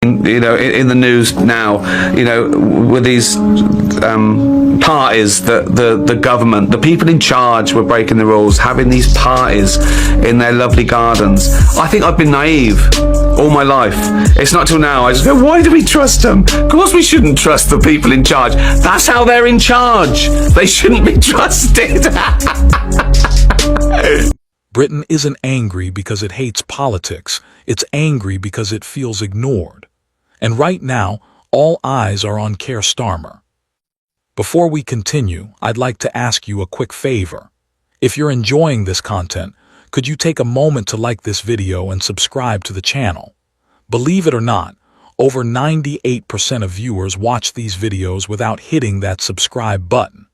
You know, in the news now, you know, with these parties that the government, the people in charge were breaking the rules, having these parties in their lovely gardens. I think I've been naive all my life. It's not till now I just go, why do we trust them? Of course we shouldn't trust the people in charge. That's how they're in charge. They shouldn't be trusted. Britain isn't angry because it hates politics. It's angry because it feels ignored. And right now, all eyes are on Keir Starmer. Before we continue, I'd like to ask you a quick favor. If you're enjoying this content, could you take a moment to like this video and subscribe to the channel? Believe it or not, over 98% of viewers watch these videos without hitting that subscribe button.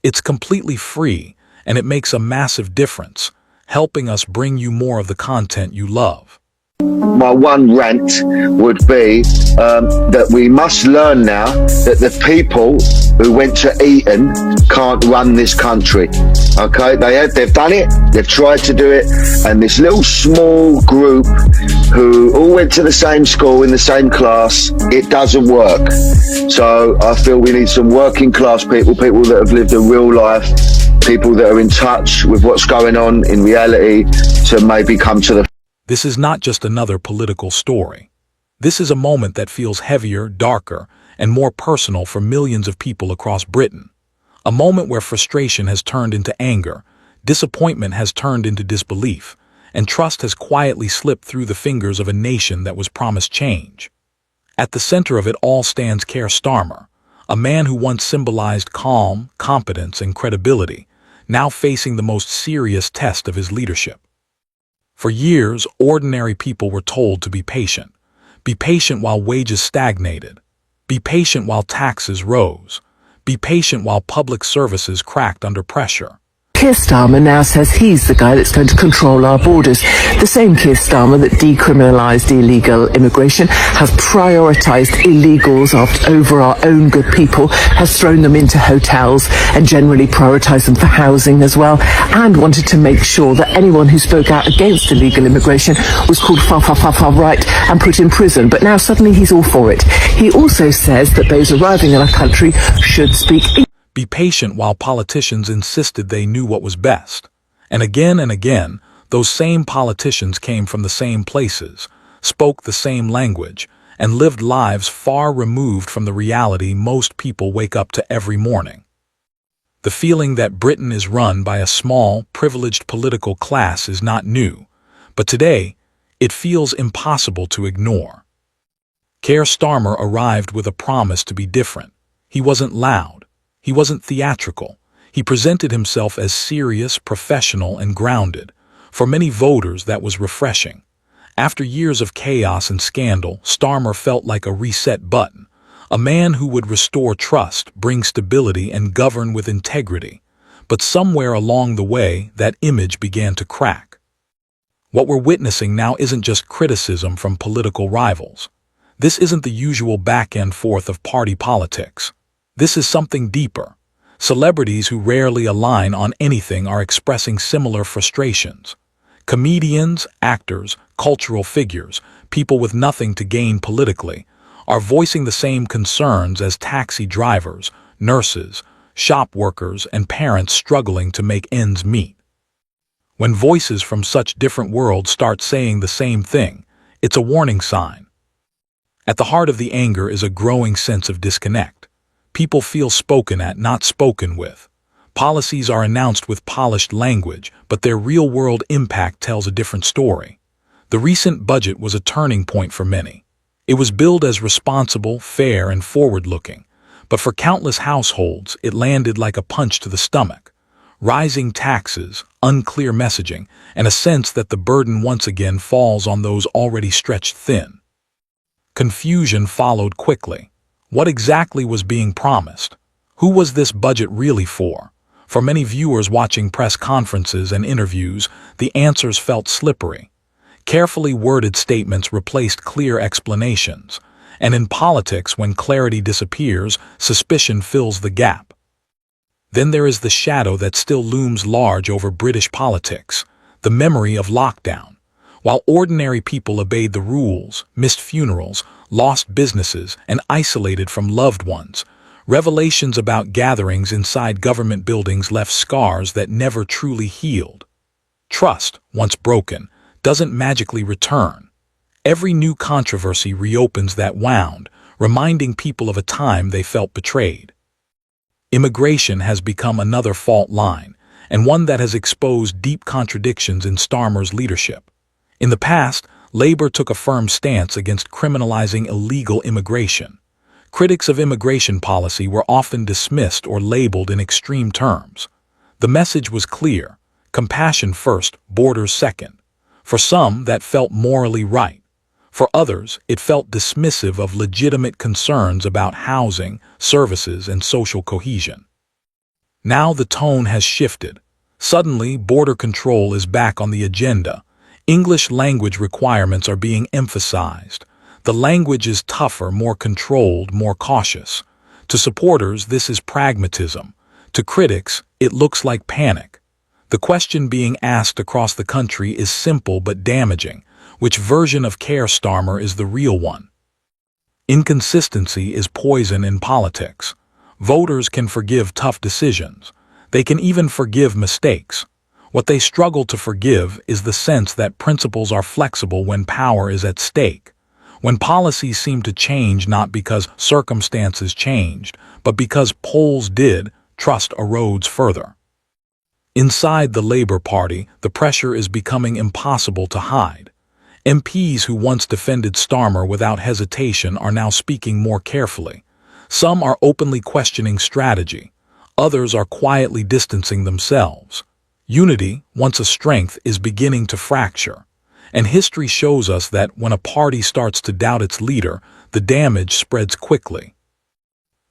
It's completely free, and it makes a massive difference, helping us bring you more of the content you love. My one rant would be that we must learn now that the people who went to Eton can't run this country. Okay, they've done it, they've tried to do it, and this little small group who all went to the same school in the same class, it doesn't work. So I feel we need some working class people that have lived a real life, people that are in touch with what's going on in reality, to maybe come to the... This is not just another political story. This is a moment that feels heavier, darker, and more personal for millions of people across Britain. A moment where frustration has turned into anger, disappointment has turned into disbelief, and trust has quietly slipped through the fingers of a nation that was promised change. At the center of it all stands Keir Starmer, a man who once symbolized calm, competence, and credibility, now facing the most serious test of his leadership. For years, ordinary people were told to be patient. Be patient while wages stagnated. Be patient while taxes rose. Be patient while public services cracked under pressure. Keir Starmer now says he's the guy that's going to control our borders. The same Keir Starmer that decriminalised illegal immigration, has prioritised illegals over our own good people, has thrown them into hotels and generally prioritised them for housing as well, and wanted to make sure that anyone who spoke out against illegal immigration was called far right and put in prison. But now suddenly he's all for it. He also says that those arriving in our country should speak English. Be patient while politicians insisted they knew what was best. And again, those same politicians came from the same places, spoke the same language, and lived lives far removed from the reality most people wake up to every morning. The feeling that Britain is run by a small, privileged political class is not new, but today, it feels impossible to ignore. Keir Starmer arrived with a promise to be different. He wasn't loud. He wasn't theatrical. He presented himself as serious, professional, and grounded. For many voters, that was refreshing. After years of chaos and scandal, Starmer felt like a reset button, a man who would restore trust, bring stability, and govern with integrity. But somewhere along the way, that image began to crack. What we're witnessing now isn't just criticism from political rivals. This isn't the usual back and forth of party politics. This is something deeper. Celebrities who rarely align on anything are expressing similar frustrations. Comedians, actors, cultural figures, people with nothing to gain politically, are voicing the same concerns as taxi drivers, nurses, shop workers, and parents struggling to make ends meet. When voices from such different worlds start saying the same thing, it's a warning sign. At the heart of the anger is a growing sense of disconnect. People feel spoken at, not spoken with. Policies are announced with polished language, but their real-world impact tells a different story. The recent budget was a turning point for many. It was billed as responsible, fair, and forward-looking, but for countless households, it landed like a punch to the stomach. Rising taxes, unclear messaging, and a sense that the burden once again falls on those already stretched thin. Confusion followed quickly. What exactly was being promised? Who was this budget really for? For many viewers watching press conferences and interviews, the answers felt slippery. Carefully worded statements replaced clear explanations. And in politics, when clarity disappears, suspicion fills the gap. Then there is the shadow that still looms large over British politics, the memory of lockdown. While ordinary people obeyed the rules, missed funerals, lost businesses, and isolated from loved ones. Revelations about gatherings inside government buildings left scars that never truly healed. Trust, once broken, doesn't magically return. Every new controversy reopens that wound, reminding people of a time they felt betrayed. Immigration has become another fault line, and one that has exposed deep contradictions in Starmer's leadership. In the past, Labour took a firm stance against criminalizing illegal immigration. Critics of immigration policy were often dismissed or labeled in extreme terms. The message was clear: compassion first, borders second. For some, that felt morally right. For others, it felt dismissive of legitimate concerns about housing, services, and social cohesion. Now the tone has shifted. Suddenly, border control is back on the agenda. English language requirements are being emphasized. The language is tougher, more controlled, more cautious. To supporters, this is pragmatism. To critics, it looks like panic. The question being asked across the country is simple but damaging. Which version of Keir Starmer is the real one? Inconsistency is poison in politics. Voters can forgive tough decisions. They can even forgive mistakes. What they struggle to forgive is the sense that principles are flexible when power is at stake. When policies seem to change not because circumstances changed, but because polls did, trust erodes further. Inside the Labour Party, the pressure is becoming impossible to hide. MPs who once defended Starmer without hesitation are now speaking more carefully. Some are openly questioning strategy. Others are quietly distancing themselves. Unity, once a strength, is beginning to fracture. And history shows us that when a party starts to doubt its leader, the damage spreads quickly.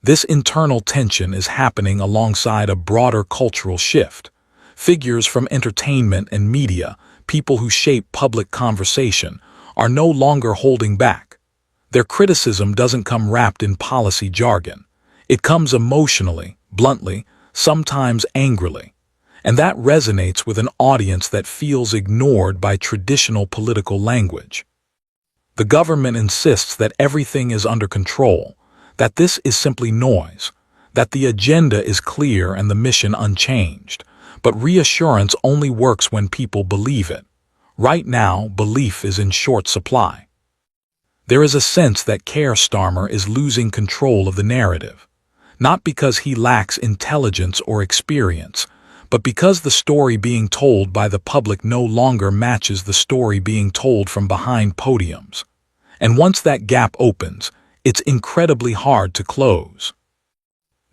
This internal tension is happening alongside a broader cultural shift. Figures from entertainment and media, people who shape public conversation, are no longer holding back. Their criticism doesn't come wrapped in policy jargon. It comes emotionally, bluntly, sometimes angrily. And that resonates with an audience that feels ignored by traditional political language. The government insists that everything is under control, that this is simply noise, that the agenda is clear and the mission unchanged. But reassurance only works when people believe it. Right now, belief is in short supply. There is a sense that Keir Starmer is losing control of the narrative, not because he lacks intelligence or experience, but because the story being told by the public no longer matches the story being told from behind podiums. And once that gap opens, it's incredibly hard to close.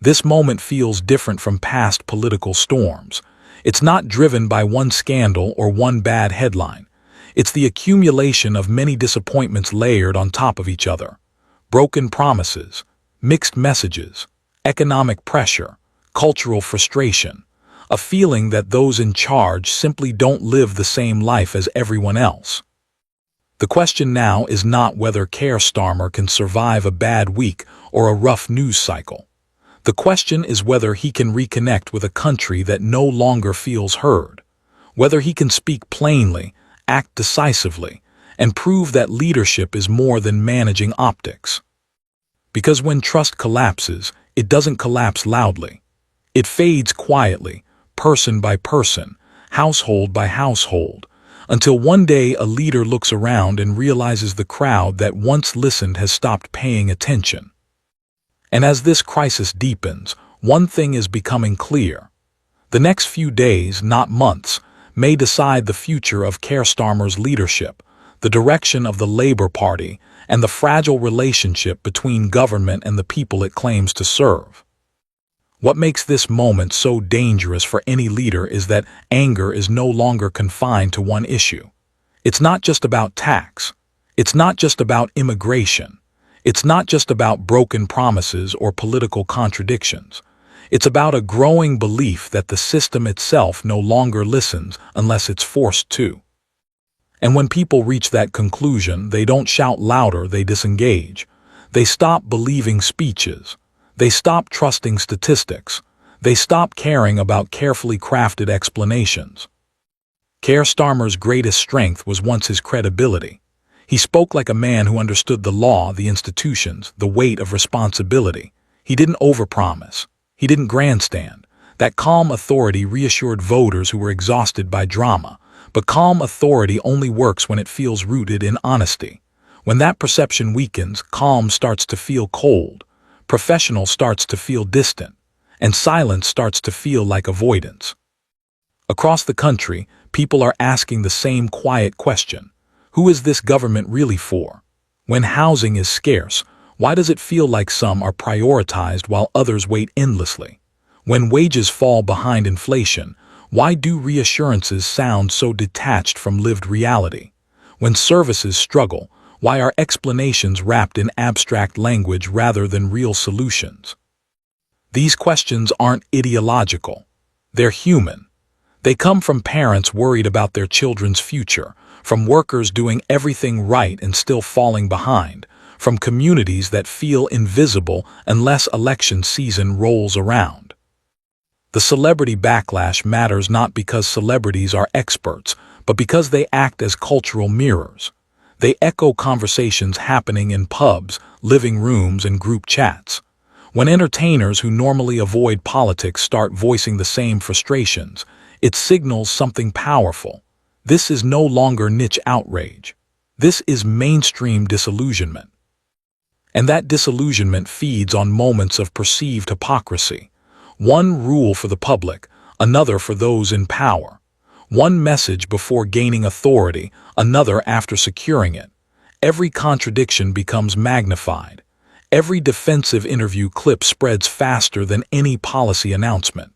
This moment feels different from past political storms. It's not driven by one scandal or one bad headline. It's the accumulation of many disappointments layered on top of each other. Broken promises, mixed messages, economic pressure, cultural frustration, a feeling that those in charge simply don't live the same life as everyone else. The question now is not whether Keir Starmer can survive a bad week or a rough news cycle. The question is whether he can reconnect with a country that no longer feels heard, whether he can speak plainly, act decisively, and prove that leadership is more than managing optics. Because when trust collapses, it doesn't collapse loudly. It fades quietly, person by person, household by household, until one day a leader looks around and realizes the crowd that once listened has stopped paying attention. And as this crisis deepens, one thing is becoming clear. The next few days, not months, may decide the future of Keir Starmer's leadership, the direction of the Labour Party, and the fragile relationship between government and the people it claims to serve. What makes this moment so dangerous for any leader is that anger is no longer confined to one issue. It's not just about tax. It's not just about immigration. It's not just about broken promises or political contradictions. It's about a growing belief that the system itself no longer listens unless it's forced to. And when people reach that conclusion, they don't shout louder, they disengage. They stop believing speeches. They stop trusting statistics. They stop caring about carefully crafted explanations. Keir Starmer's greatest strength was once his credibility. He spoke like a man who understood the law, the institutions, the weight of responsibility. He didn't overpromise. He didn't grandstand. That calm authority reassured voters who were exhausted by drama. But calm authority only works when it feels rooted in honesty. When that perception weakens, calm starts to feel cold, professional starts to feel distant, and silence starts to feel like avoidance. Across the country, people are asking the same quiet question. Who is this government really for? When housing is scarce, why does it feel like some are prioritized while others wait endlessly? When wages fall behind inflation, why do reassurances sound so detached from lived reality? When services struggle, why are explanations wrapped in abstract language rather than real solutions? These questions aren't ideological. They're human. They come from parents worried about their children's future, from workers doing everything right and still falling behind, from communities that feel invisible unless election season rolls around. The celebrity backlash matters not because celebrities are experts, but because they act as cultural mirrors. They echo conversations happening in pubs, living rooms, and group chats. When entertainers who normally avoid politics start voicing the same frustrations, it signals something powerful. This is no longer niche outrage. This is mainstream disillusionment. And that disillusionment feeds on moments of perceived hypocrisy. One rule for the public, another for those in power. One message before gaining authority, another after securing it. Every contradiction becomes magnified. Every defensive interview clip spreads faster than any policy announcement.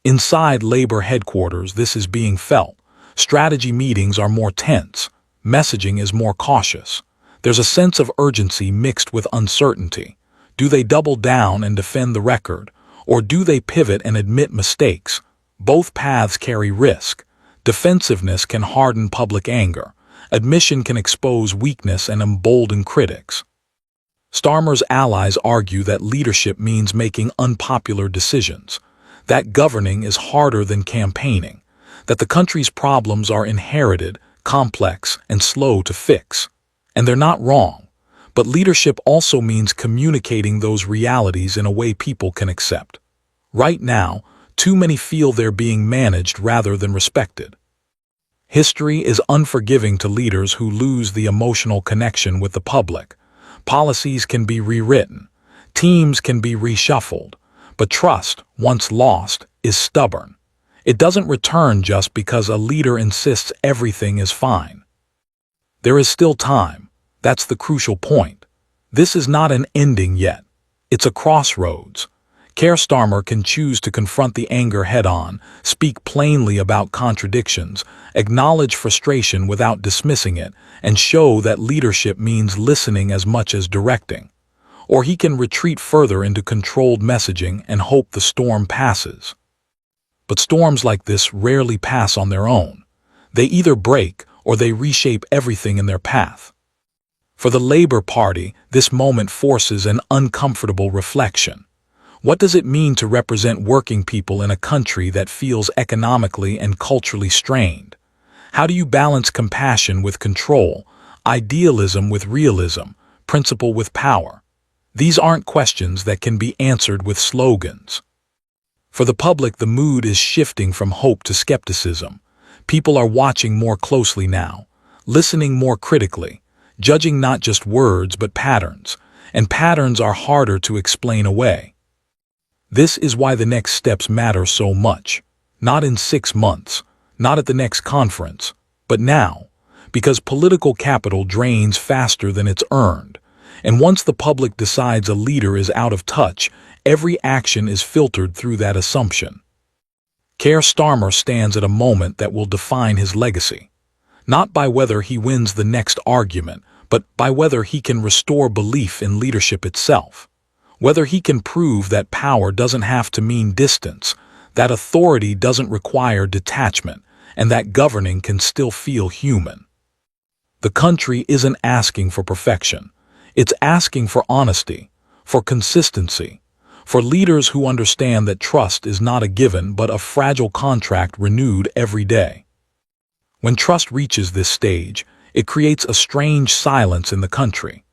Inside labor headquarters, this is being felt. Strategy meetings are more tense. Messaging is more cautious. There's a sense of urgency mixed with uncertainty. Do they double down and defend the record, or do they pivot and admit mistakes? Both paths carry risk. Defensiveness can harden public anger. Admission can expose weakness and embolden critics. Starmer's allies argue that leadership means making unpopular decisions, that governing is harder than campaigning, that the country's problems are inherited, complex, and slow to fix. And they're not wrong. But leadership also means communicating those realities in a way people can accept. Right now, too many feel they're being managed rather than respected. History is unforgiving to leaders who lose the emotional connection with the public. Policies can be rewritten. Teams can be reshuffled. But trust, once lost, is stubborn. It doesn't return just because a leader insists everything is fine. There is still time. That's the crucial point. This is not an ending yet. It's a crossroads. Keir Starmer can choose to confront the anger head-on, speak plainly about contradictions, acknowledge frustration without dismissing it, and show that leadership means listening as much as directing. Or he can retreat further into controlled messaging and hope the storm passes. But storms like this rarely pass on their own. They either break or they reshape everything in their path. For the Labour Party, this moment forces an uncomfortable reflection. What does it mean to represent working people in a country that feels economically and culturally strained? How do you balance compassion with control, idealism with realism, principle with power? These aren't questions that can be answered with slogans. For the public, the mood is shifting from hope to skepticism. People are watching more closely now, listening more critically, judging not just words but patterns, and patterns are harder to explain away. This is why the next steps matter so much. Not in 6 months, not at the next conference, but now, because political capital drains faster than it's earned. And once the public decides a leader is out of touch, every action is filtered through that assumption. Keir Starmer stands at a moment that will define his legacy. Not by whether he wins the next argument, but by whether he can restore belief in leadership itself. Whether he can prove that power doesn't have to mean distance, that authority doesn't require detachment, and that governing can still feel human. The country isn't asking for perfection. It's asking for honesty, for consistency, for leaders who understand that trust is not a given but a fragile contract renewed every day. When trust reaches this stage, It creates a strange silence in the country.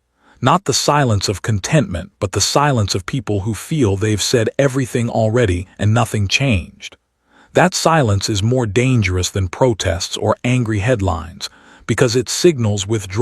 Not the silence of contentment, but the silence of people who feel they've said everything already and nothing changed. That silence is more dangerous than protests or angry headlines because it signals withdrawal.